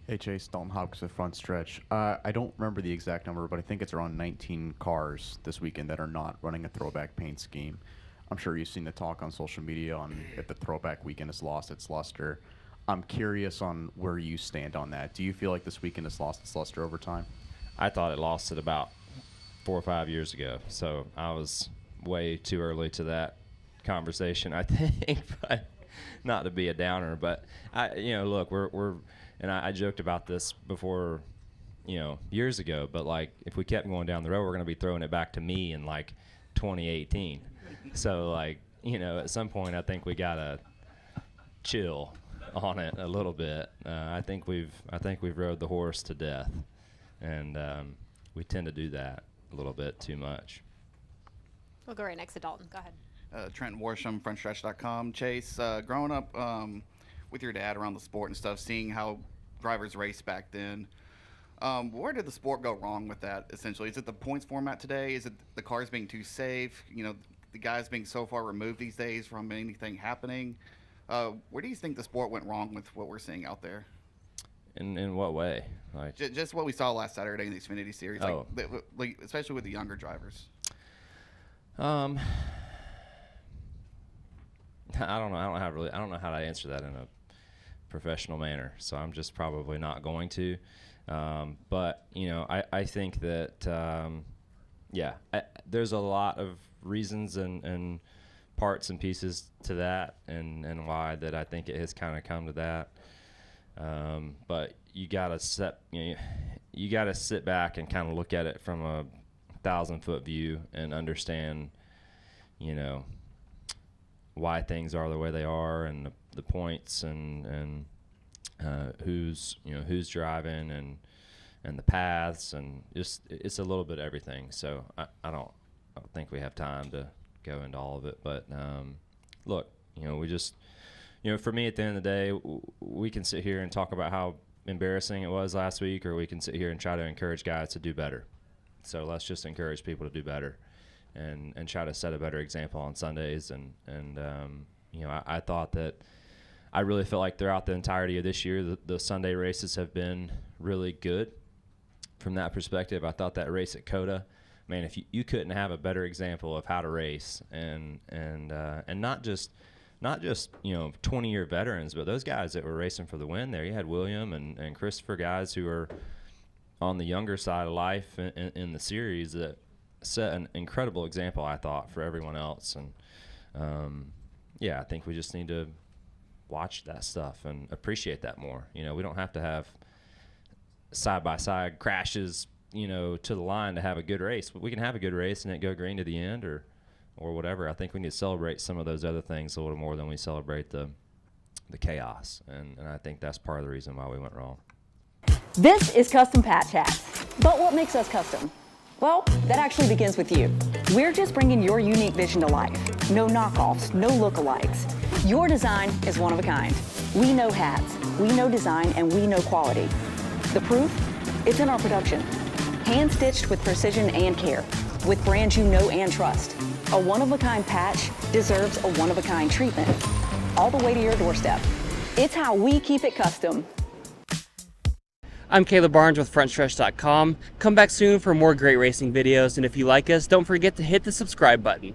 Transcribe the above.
Hey Chase, Dalton Hopkins with Frontstretch. I don't remember the exact number, but I think it's around 19 cars this weekend that are not running a throwback paint scheme. I'm sure you've seen the talk on social media on if the throwback weekend has lost its luster. I'm curious on where you stand on that. Do you feel like this weekend has lost its luster over time? I thought it lost it about 4 or 5 years ago, so I was way too early to that conversation, I think. But not to be a downer, but look, we're and I joked about this before, years ago. But like, if we kept going down the road, we're going to be throwing it back to me in like 2018. So like, at some point, I think we gotta chill on it a little bit. I think we've rode the horse to death, and we tend to do that a little bit too much. We'll go right next to Dalton. Go ahead. Trenton, Worsham, Frontstretch.com. Chase, growing up with your dad around the sport and stuff, seeing how drivers raced back then, where did the sport go wrong with that, essentially? Is it the points format today? Is it the cars being too safe? The guys being so far removed these days from anything happening? Where do you think the sport went wrong with what we're seeing out there? In what way? Like Just what we saw last Saturday in the Xfinity Series, Oh. like especially with the younger drivers. I don't know. I don't know how to answer that in a professional manner. So I'm just probably not going to. But I think that there's a lot of reasons and parts and pieces to that, and why that I think it has kind of come to that. But you gotta sit back and kind of look at it from a 1,000-foot view and understand, why things are the way they are, and the points, and who's driving, and the paths, and just it's a little bit of everything. So I don't think we have time to go into all of it. But look, we just for me, at the end of the day, we can sit here and talk about how embarrassing it was last week, or we can sit here and try to encourage guys to do better. So let's just encourage people to do better, and try to set a better example on Sundays. And I thought that I really felt like throughout the entirety of this year, the Sunday races have been really good from that perspective. I thought that race at Coda, man, if you couldn't have a better example of how to race, and not just 20-year veterans, but those guys that were racing for the win there. You had William and Christopher, guys who are on the younger side of life in the series, that set an incredible example, I thought, for everyone else. And I think we just need to watch that stuff and appreciate that more. We don't have to have side-by-side crashes, to the line to have a good race. We can have a good race and it go green to the end, or whatever. I think we need to celebrate some of those other things a little more than we celebrate the chaos. And I think that's part of the reason why we went wrong. This is Custom Patch Hats. But what makes us custom? Well, that actually begins with you. We're just bringing your unique vision to life. No knockoffs, no lookalikes. Your design is one of a kind. We know hats, we know design, and we know quality. The proof? It's in our production. Hand-stitched with precision and care, with brands you know and trust. A one-of-a-kind patch deserves a one-of-a-kind treatment, all the way to your doorstep. It's how we keep it custom. I'm Caleb Barnes with Frontstretch.com. Come back soon for more great racing videos, and if you like us, don't forget to hit the subscribe button.